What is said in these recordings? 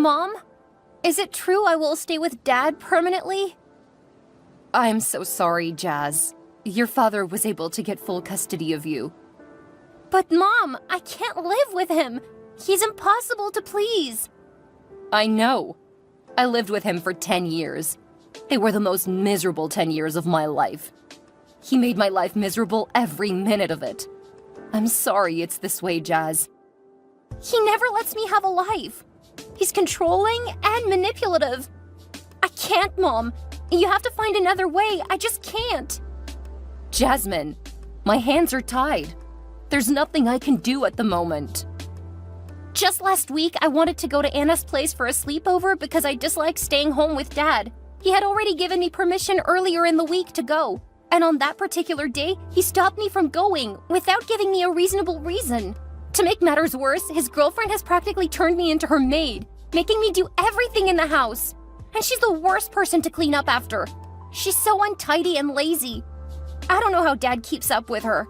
Mom? Is it true I will stay with Dad permanently? I'm so sorry, Jazz. Your father was able to get full custody of you. But Mom, I can't live with him. He's impossible to please. I know. I lived with him for 10 years. They were the most miserable 10 years of my life. He made my life miserable every minute of it. I'm sorry it's this way, Jazz. He never lets me have a life. He's controlling and manipulative. I can't, Mom. You have to find another way. I just can't. Jasmine, my hands are tied. There's nothing I can do at the moment. Just last week, I wanted to go to Anna's place for a sleepover because I disliked staying home with Dad. He had already given me permission earlier in the week to go. And on that particular day, he stopped me from going without giving me a reasonable reason. To make matters worse, his girlfriend has practically turned me into her maid, making me do everything in the house. And she's the worst person to clean up after. She's so untidy and lazy. I don't know how Dad keeps up with her.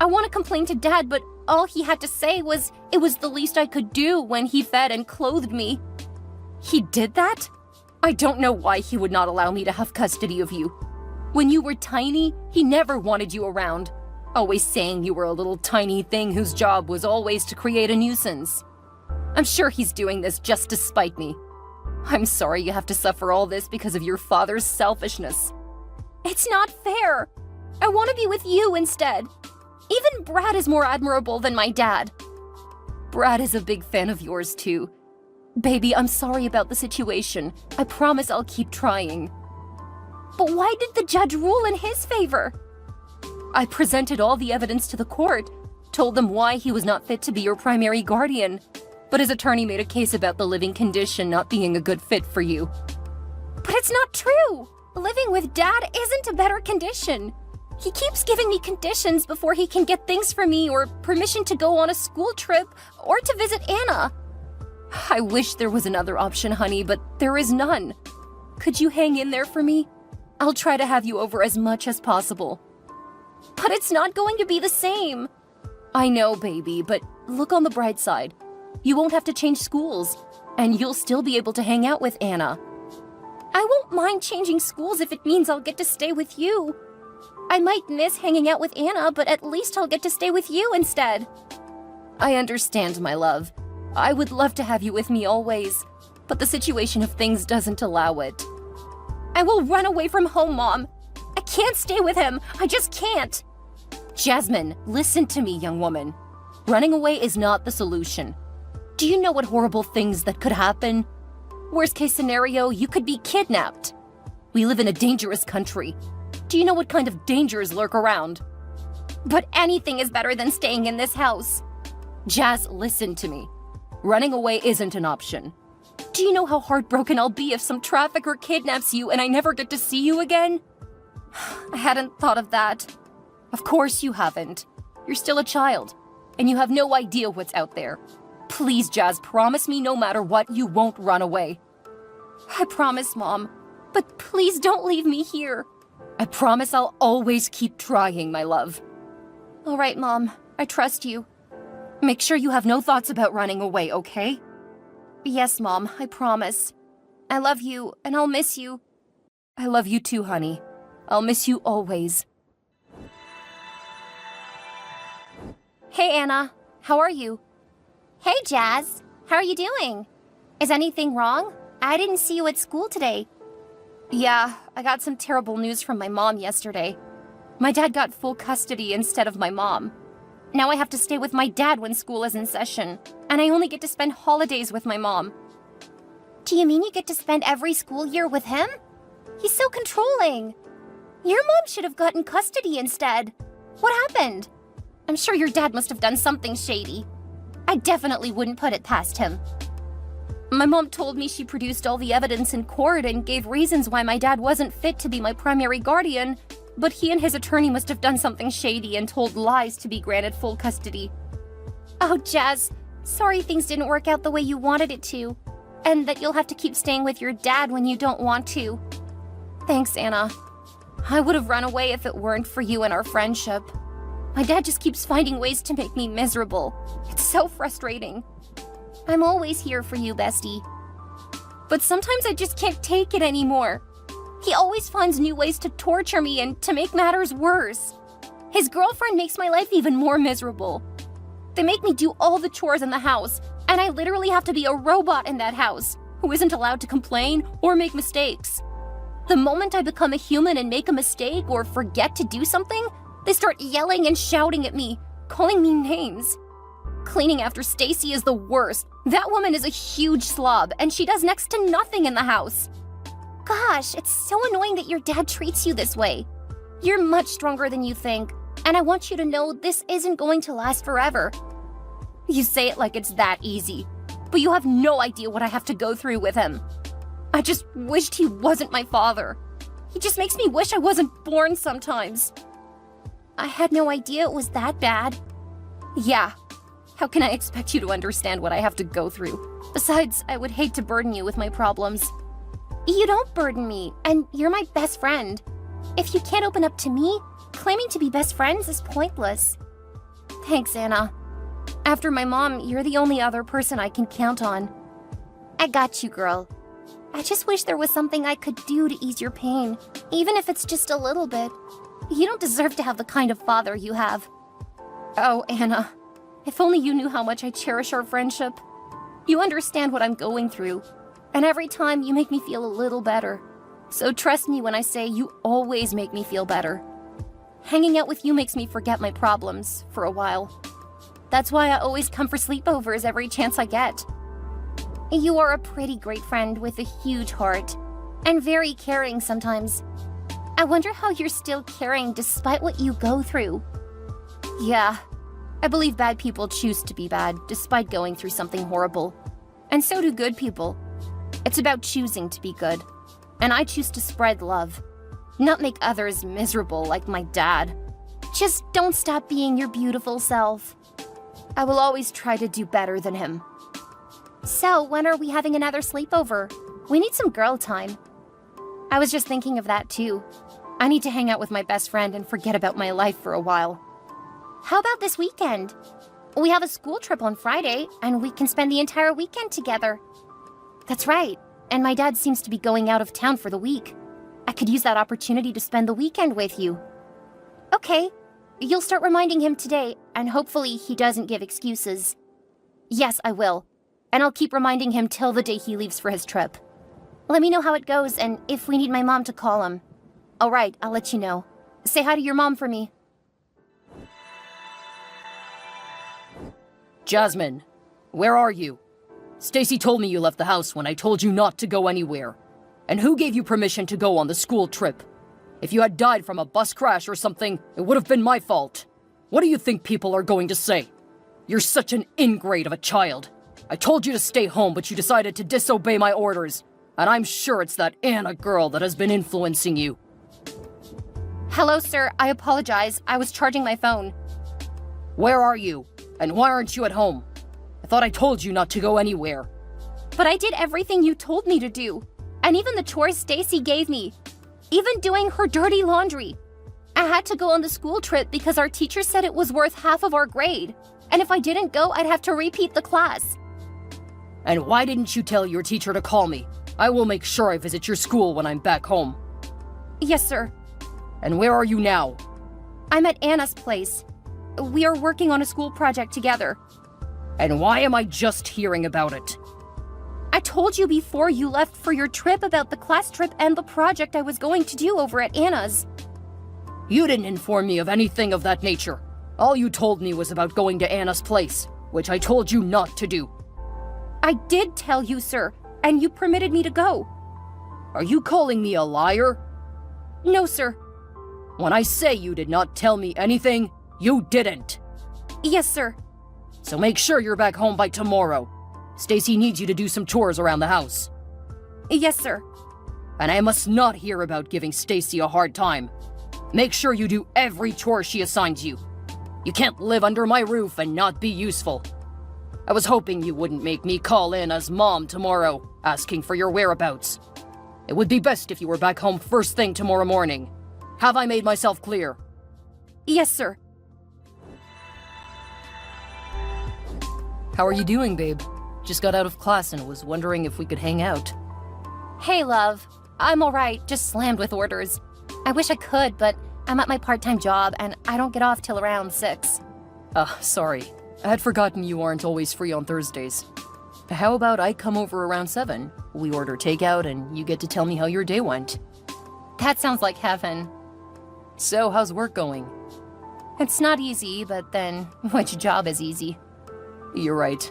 I want to complain to Dad, but all he had to say was it was the least I could do when he fed and clothed me. He did that? I don't know why he would not allow me to have custody of you. When you were tiny, he never wanted you around, always saying you were a little tiny thing whose job was always to create a nuisance. I'm sure he's doing this just to spite me. I'm sorry you have to suffer all this because of your father's selfishness. It's not fair. I want to be with you instead. Even Brad is more admirable than my dad. Brad is a big fan of yours too. Baby, I'm sorry about the situation. I promise I'll keep trying. But why did the judge rule in his favor? I presented all the evidence to the court, told them why he was not fit to be your primary guardian, but his attorney made a case about the living condition not being a good fit for you. But it's not true! Living with Dad isn't a better condition. He keeps giving me conditions before he can get things for me or permission to go on a school trip or to visit Anna. I wish there was another option, honey, but there is none. Could you hang in there for me? I'll try to have you over as much as possible. But it's not going to be the same. I know, baby, but look on the bright side. You won't have to change schools, and you'll still be able to hang out with Anna. I won't mind changing schools if it means I'll get to stay with you. I might miss hanging out with Anna, but at least I'll get to stay with you instead. I understand, my love. I would love to have you with me always, but the situation of things doesn't allow it. I will run away from home, Mom. I can't stay with him. I just can't. Jasmine, listen to me, young woman. Running away is not the solution. Do you know what horrible things that could happen? Worst case scenario, you could be kidnapped. We live in a dangerous country. Do you know what kind of dangers lurk around? But anything is better than staying in this house. Jazz, listen to me. Running away isn't an option. Do you know how heartbroken I'll be if some trafficker kidnaps you and I never get to see you again? I hadn't thought of that. Of course you haven't. You're still a child, and you have no idea what's out there. Please, Jazz, promise me no matter what, you won't run away. I promise, Mom. But please don't leave me here. I promise I'll always keep trying, my love. All right, Mom. I trust you. Make sure you have no thoughts about running away, okay? Yes, Mom, I promise. I love you, and I'll miss you. I love you too, honey. I'll miss you always. Hey, Anna. How are you? Hey, Jazz. How are you doing? Is anything wrong? I didn't see you at school today. Yeah, I got some terrible news from my mom yesterday. My dad got full custody instead of my mom. Now I have to stay with my dad when school is in session, and I only get to spend holidays with my mom. Do you mean you get to spend every school year with him? He's so controlling. Your mom should have gotten custody instead. What happened? I'm sure your dad must have done something shady. I definitely wouldn't put it past him. My mom told me she produced all the evidence in court and gave reasons why my dad wasn't fit to be my primary guardian, but he and his attorney must have done something shady and told lies to be granted full custody. Oh, Jazz, sorry things didn't work out the way you wanted it to, and that you'll have to keep staying with your dad when you don't want to. Thanks, Anna. I would have run away if it weren't for you and our friendship. My dad just keeps finding ways to make me miserable. It's so frustrating. I'm always here for you, bestie. But sometimes I just can't take it anymore. He always finds new ways to torture me and to make matters worse. His girlfriend makes my life even more miserable. They make me do all the chores in the house, and I literally have to be a robot in that house who isn't allowed to complain or make mistakes. The moment I become a human and make a mistake or forget to do something, they start yelling and shouting at me, calling me names. Cleaning after Stacy is the worst. That woman is a huge slob, and she does next to nothing in the house. Gosh, it's so annoying that your dad treats you this way. You're much stronger than you think, and I want you to know this isn't going to last forever. You say it like it's that easy, but you have no idea what I have to go through with him. I just wished he wasn't my father. He just makes me wish I wasn't born sometimes. I had no idea it was that bad. Yeah, how can I expect you to understand what I have to go through? Besides, I would hate to burden you with my problems. You don't burden me, and you're my best friend. If you can't open up to me, claiming to be best friends is pointless. Thanks, Anna. After my mom, you're the only other person I can count on. I got you, girl. I just wish there was something I could do to ease your pain, even if it's just a little bit. You don't deserve to have the kind of father you have. Oh, Anna, if only you knew how much I cherish our friendship. You understand what I'm going through, and every time you make me feel a little better. So trust me when I say you always make me feel better. Hanging out with you makes me forget my problems for a while. That's why I always come for sleepovers every chance I get. You are a pretty great friend with a huge heart, and very caring sometimes. I wonder how you're still caring despite what you go through. Yeah, I believe bad people choose to be bad despite going through something horrible. And so do good people. It's about choosing to be good. And I choose to spread love, not make others miserable like my dad. Just don't stop being your beautiful self. I will always try to do better than him. So, when are we having another sleepover? We need some girl time. I was just thinking of that too. I need to hang out with my best friend and forget about my life for a while. How about this weekend? We have a school trip on Friday, and we can spend the entire weekend together. That's right, and my dad seems to be going out of town for the week. I could use that opportunity to spend the weekend with you. Okay, you'll start reminding him today, and hopefully he doesn't give excuses. Yes, I will, and I'll keep reminding him till the day he leaves for his trip. Let me know how it goes, and if we need my mom to call him. All right, I'll let you know. Say hi to your mom for me. Jasmine, where are you? Stacy told me you left the house when I told you not to go anywhere. And who gave you permission to go on the school trip? If you had died from a bus crash or something, it would have been my fault. What do you think people are going to say? You're such an ingrate of a child. I told you to stay home, but you decided to disobey my orders. And I'm sure it's that Anna girl that has been influencing you. Hello, sir. I apologize. I was charging my phone. Where are you? And why aren't you at home? I thought I told you not to go anywhere. But I did everything you told me to do. And even the chores Stacy gave me. Even doing her dirty laundry. I had to go on the school trip because our teacher said it was worth half of our grade. And if I didn't go, I'd have to repeat the class. And why didn't you tell your teacher to call me? I will make sure I visit your school when I'm back home. Yes, sir. And where are you now? I'm at Anna's place. We are working on a school project together. And why am I just hearing about it? I told you before you left for your trip about the class trip and the project I was going to do over at Anna's. You didn't inform me of anything of that nature. All you told me was about going to Anna's place, which I told you not to do. I did tell you, sir, and you permitted me to go. Are you calling me a liar? No, sir. When I say you did not tell me anything, you didn't. Yes, sir. So make sure you're back home by tomorrow. Stacy needs you to do some chores around the house. Yes, sir. And I must not hear about giving Stacy a hard time. Make sure you do every chore she assigns you. You can't live under my roof and not be useful. I was hoping you wouldn't make me call in as mom tomorrow, asking for your whereabouts. It would be best if you were back home first thing tomorrow morning. Have I made myself clear? Yes, sir. How are you doing, babe? Just got out of class and was wondering if we could hang out. Hey, love. I'm alright, just slammed with orders. I wish I could, but I'm at my part-time job and I don't get off till around 6. Sorry. I had forgotten you aren't always free on Thursdays. How about I come over around 7? We order takeout and you get to tell me how your day went. That sounds like heaven. So, how's work going? It's not easy, but then, which job is easy? You're right.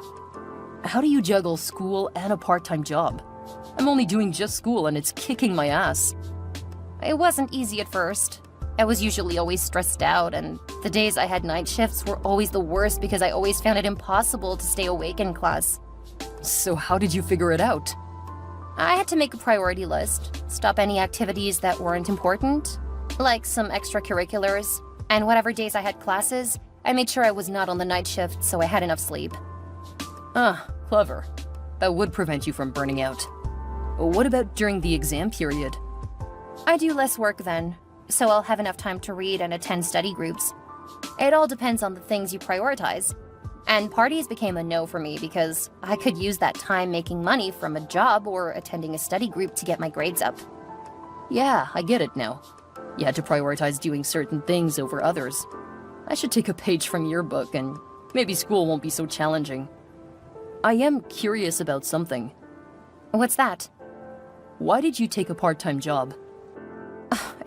How do you juggle school and a part-time job? I'm only doing just school and it's kicking my ass. It wasn't easy at first. I was usually always stressed out, and the days I had night shifts were always the worst because I always found it impossible to stay awake in class. So how did you figure it out? I had to make a priority list, stop any activities that weren't important, like some extracurriculars, and whatever days I had classes, I made sure I was not on the night shift so I had enough sleep. Clever. That would prevent you from burning out. What about during the exam period? I do less work then, so I'll have enough time to read and attend study groups. It all depends on the things you prioritize. And parties became a no for me because I could use that time making money from a job or attending a study group to get my grades up. Yeah, I get it now. You had to prioritize doing certain things over others. I should take a page from your book and maybe school won't be so challenging. I am curious about something. What's that? Why did you take a part-time job?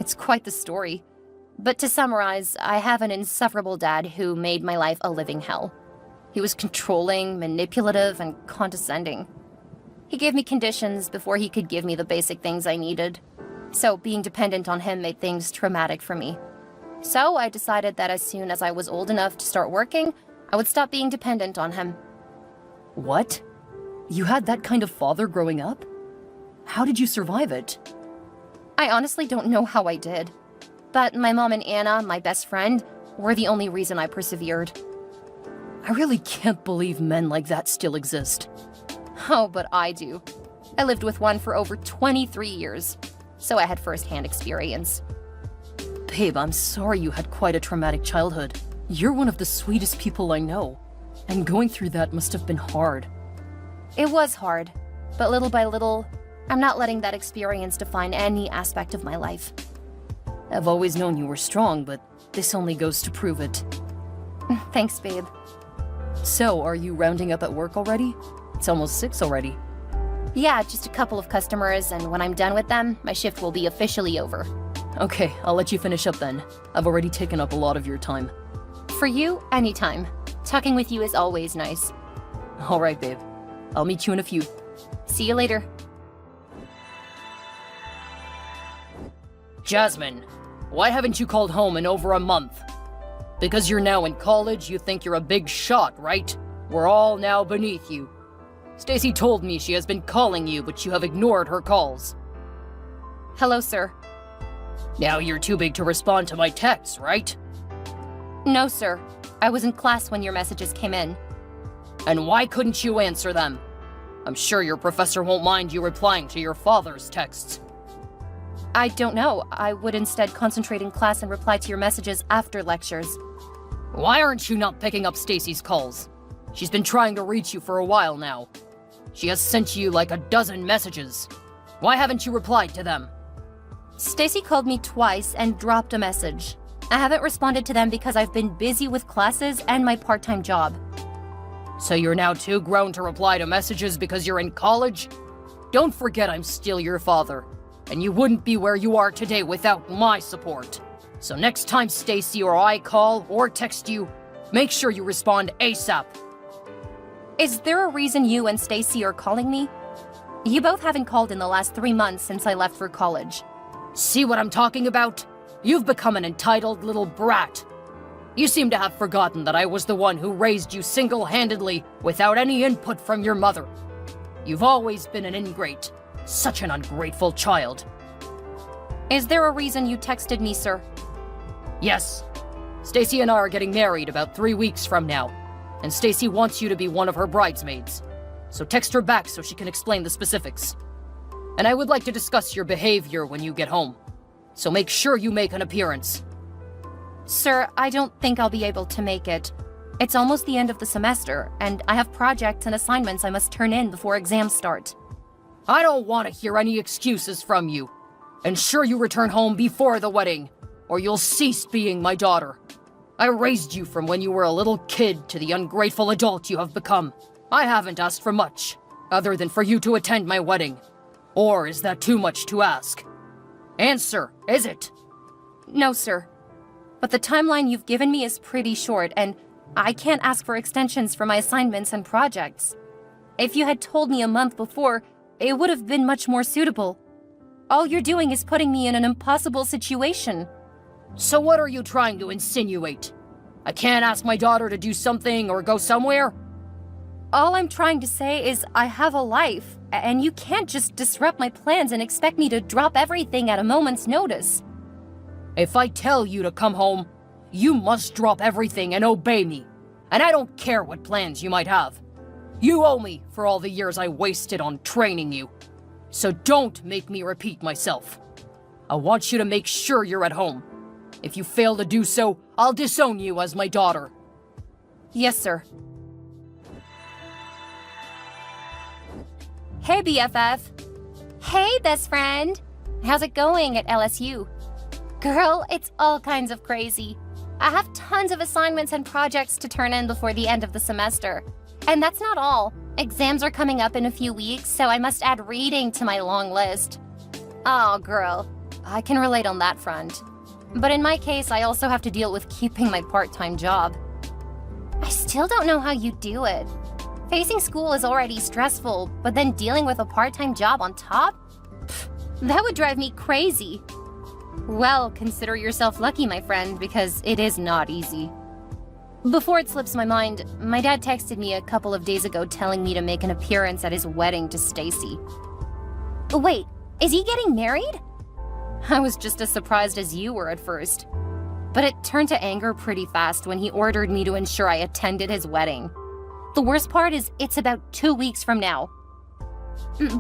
It's quite the story. But to summarize, I have an insufferable dad who made my life a living hell. He was controlling, manipulative, and condescending. He gave me conditions before he could give me the basic things I needed. So being dependent on him made things traumatic for me. So I decided that as soon as I was old enough to start working, I would stop being dependent on him. What? You had that kind of father growing up? How did you survive it? I honestly don't know how I did. But my mom and Anna, my best friend, were the only reason I persevered. I really can't believe men like that still exist. Oh, but I do. I lived with one for over 23 years, so I had first-hand experience. Babe, I'm sorry you had quite a traumatic childhood. You're one of the sweetest people I know, and going through that must have been hard. It was hard, but little by little, I'm not letting that experience define any aspect of my life. I've always known you were strong, but this only goes to prove it. Thanks, babe. So, are you rounding up at work already? It's almost 6 already. Yeah, just a couple of customers, and when I'm done with them, my shift will be officially over. Okay, I'll let you finish up then. I've already taken up a lot of your time. For you, anytime. Talking with you is always nice. Alright, babe. I'll meet you in a few. See you later. Jasmine, why haven't you called home in over a month? Because you're now in college, you think you're a big shot, right? We're all now beneath you. Stacy told me she has been calling you, but you have ignored her calls. Hello, sir. Now you're too big to respond to my texts, right? No, sir. I was in class when your messages came in. And why couldn't you answer them? I'm sure your professor won't mind you replying to your father's texts. I don't know. I would instead concentrate in class and reply to your messages after lectures. Why aren't you not picking up Stacy's calls? She's been trying to reach you for a while now. She has sent you like a dozen messages. Why haven't you replied to them? Stacy called me twice and dropped a message. I haven't responded to them because I've been busy with classes and my part-time job. So you're now too grown to reply to messages because you're in college? Don't forget I'm still your father, and you wouldn't be where you are today without my support. So next time Stacy or I call or text you, make sure you respond ASAP. Is there a reason you and Stacy are calling me? You both haven't called in the last 3 months since I left for college. See what I'm talking about? You've become an entitled little brat. You seem to have forgotten that I was the one who raised you single-handedly without any input from your mother. You've always been an ingrate. Such an ungrateful child. Is there a reason you texted me, sir? Yes. Stacy and I are getting married about 3 weeks from now, and Stacy wants you to be one of her bridesmaids. So text her back so she can explain the specifics. And I would like to discuss your behavior when you get home. So make sure you make an appearance. Sir, I don't think I'll be able to make it. It's almost the end of the semester, and I have projects and assignments I must turn in before exams start. I don't want to hear any excuses from you. Ensure you return home before the wedding, or you'll cease being my daughter. I raised you from when you were a little kid to the ungrateful adult you have become. I haven't asked for much, other than for you to attend my wedding. Or is that too much to ask? Answer, is it? No, sir. But the timeline you've given me is pretty short, and I can't ask for extensions for my assignments and projects. If you had told me a month before, it would have been much more suitable. All you're doing is putting me in an impossible situation. So what are you trying to insinuate? I can't ask my daughter to do something or go somewhere? All I'm trying to say is I have a life, and you can't just disrupt my plans and expect me to drop everything at a moment's notice. If I tell you to come home, you must drop everything and obey me. And I don't care what plans you might have. You owe me for all the years I wasted on training you. So don't make me repeat myself. I want you to make sure you're at home. If you fail to do so, I'll disown you as my daughter. Yes, sir. Hey, BFF. Hey, best friend. How's it going at LSU? Girl, it's all kinds of crazy. I have tons of assignments and projects to turn in before the end of the semester. And that's not all. Exams are coming up in a few weeks, so I must add reading to my long list. Oh, girl. I can relate on that front. But in my case, I also have to deal with keeping my part-time job. I still don't know how you do it. Facing school is already stressful, but then dealing with a part-time job on top? Pfft, that would drive me crazy. Well, consider yourself lucky, my friend, because it is not easy. Before it slips my mind, my dad texted me a couple of days ago telling me to make an appearance at his wedding to Stacy. Wait, is he getting married? I was just as surprised as you were at first. But it turned to anger pretty fast when he ordered me to ensure I attended his wedding. The worst part is it's about 2 weeks from now.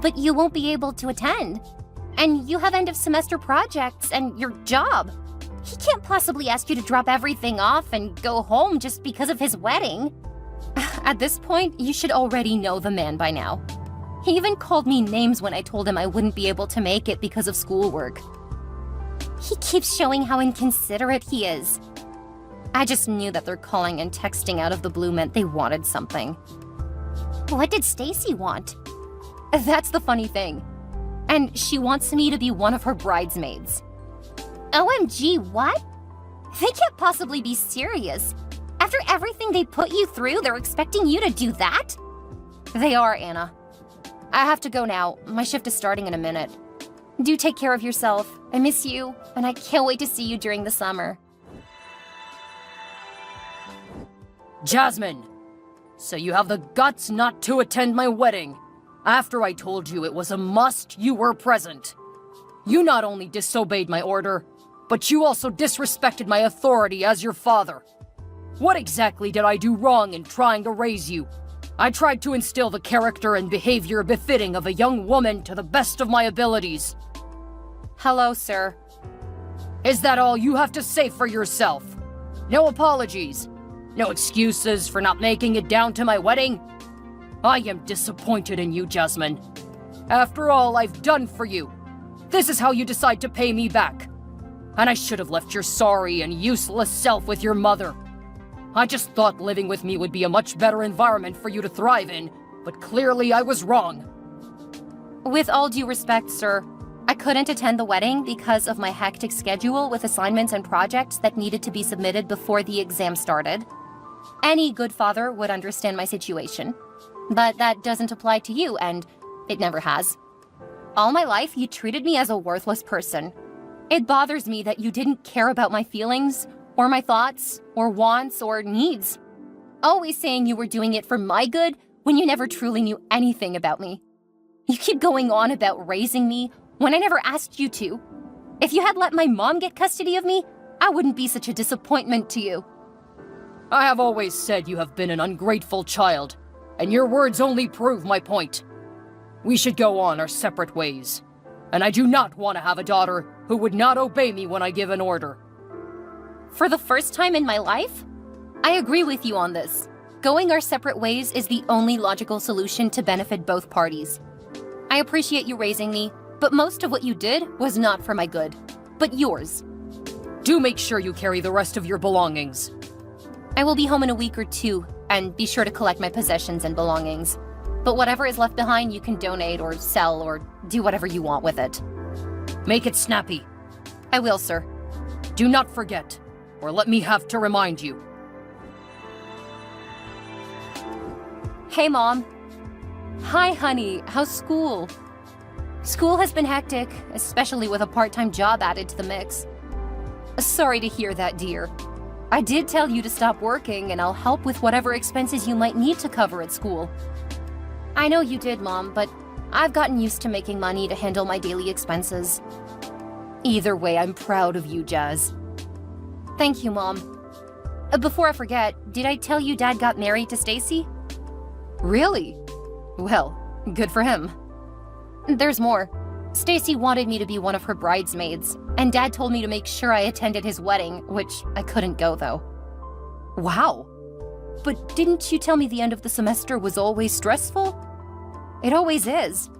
But you won't be able to attend. And you have end of semester projects and your job. He can't possibly ask you to drop everything off and go home just because of his wedding. At this point, you should already know the man by now. He even called me names when I told him I wouldn't be able to make it because of schoolwork. He keeps showing how inconsiderate he is. I just knew that their calling and texting out of the blue meant they wanted something. What did Stacy want? That's the funny thing. And she wants me to be one of her bridesmaids. OMG, what? They can't possibly be serious. After everything they put you through, they're expecting you to do that? They are, Anna. I have to go now. My shift is starting in a minute. Do take care of yourself. I miss you, and I can't wait to see you during the summer. Jasmine! So you have the guts not to attend my wedding. After I told you it was a must, you were present. You not only disobeyed my order, but you also disrespected my authority as your father. What exactly did I do wrong in trying to raise you? I tried to instill the character and behavior befitting of a young woman to the best of my abilities. Hello, sir. Is that all you have to say for yourself? No apologies? No excuses for not making it down to my wedding? I am disappointed in you, Jasmine. After all I've done for you, this is how you decide to pay me back. And I should have left your sorry and useless self with your mother. I just thought living with me would be a much better environment for you to thrive in, but clearly I was wrong. With all due respect, sir, I couldn't attend the wedding because of my hectic schedule with assignments and projects that needed to be submitted before the exam started. Any good father would understand my situation. But that doesn't apply to you, and it never has. All my life, you treated me as a worthless person. It bothers me that you didn't care about my feelings, or my thoughts, or wants, or needs. Always saying you were doing it for my good when you never truly knew anything about me. You keep going on about raising me when I never asked you to. If you had let my mom get custody of me, I wouldn't be such a disappointment to you. I have always said you have been an ungrateful child, and your words only prove my point. We should go on our separate ways, and I do not want to have a daughter who would not obey me when I give an order. For the first time in my life, I agree with you on this. Going our separate ways is the only logical solution to benefit both parties. I appreciate you raising me, but most of what you did was not for my good, but yours. Do make sure you carry the rest of your belongings. I will be home in a week or two, and be sure to collect my possessions and belongings. But whatever is left behind you can donate or sell or do whatever you want with it. Make it snappy. I will, sir. Do not forget, or let me have to remind you. Hey, Mom. Hi, honey. How's school? School has been hectic, especially with a part-time job added to the mix. Sorry to hear that, dear. I did tell you to stop working, and I'll help with whatever expenses you might need to cover at school. I know you did, Mom, but I've gotten used to making money to handle my daily expenses. Either way, I'm proud of you, Jazz. Thank you, Mom. Before I forget, did I tell you Dad got married to Stacy? Really? Well, good for him. There's more. Stacy wanted me to be one of her bridesmaids, and Dad told me to make sure I attended his wedding, which I couldn't go, though. Wow. But didn't you tell me the end of the semester was always stressful? It always is.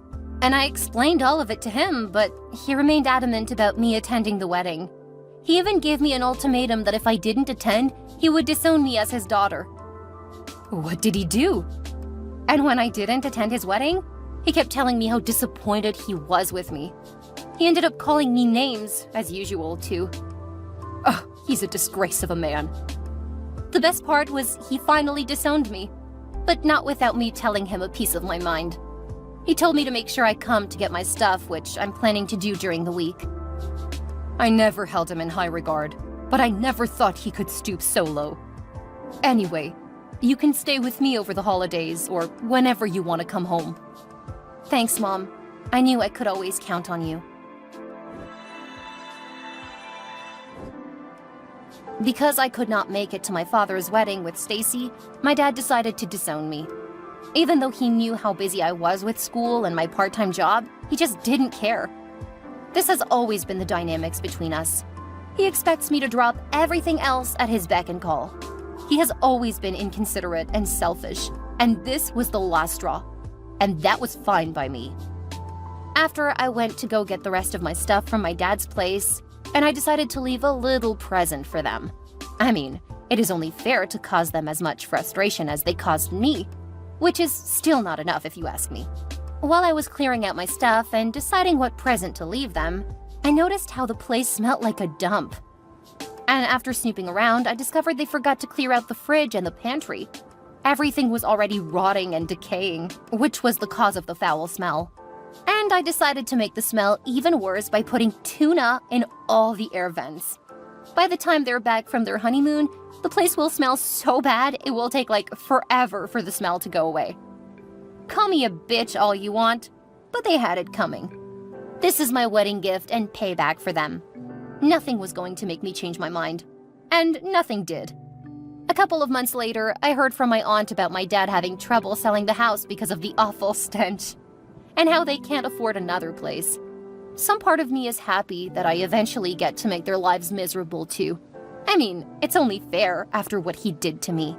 And I explained all of it to him, but he remained adamant about me attending the wedding. He even gave me an ultimatum that if I didn't attend, he would disown me as his daughter. What did he do? And when I didn't attend his wedding, he kept telling me how disappointed he was with me. He ended up calling me names, as usual, too. Ugh, he's a disgrace of a man. The best part was he finally disowned me, but not without me telling him a piece of my mind. He told me to make sure I come to get my stuff, which I'm planning to do during the week. I never held him in high regard, but I never thought he could stoop so low. Anyway, you can stay with me over the holidays or whenever you want to come home. Thanks, Mom. I knew I could always count on you. Because I could not make it to my father's wedding with Stacy, my dad decided to disown me. Even though he knew how busy I was with school and my part-time job, he just didn't care. This has always been the dynamics between us. He expects me to drop everything else at his beck and call. He has always been inconsiderate and selfish, and this was the last straw. And that was fine by me. After I went to go get the rest of my stuff from my dad's place, and I decided to leave a little present for them. I mean, it is only fair to cause them as much frustration as they caused me, which is still not enough if you ask me. While I was clearing out my stuff and deciding what present to leave them, I noticed how the place smelled like a dump. And after snooping around, I discovered they forgot to clear out the fridge and the pantry. Everything was already rotting and decaying, which was the cause of the foul smell. And I decided to make the smell even worse by putting tuna in all the air vents. By the time they're back from their honeymoon, the place will smell so bad it will take like forever for the smell to go away. Call me a bitch all you want, but they had it coming. This is my wedding gift and payback for them. Nothing was going to make me change my mind. And nothing did. A couple of months later, I heard from my aunt about my dad having trouble selling the house because of the awful stench, and how they can't afford another place. Some part of me is happy that I eventually get to make their lives miserable too. I mean, it's only fair after what he did to me.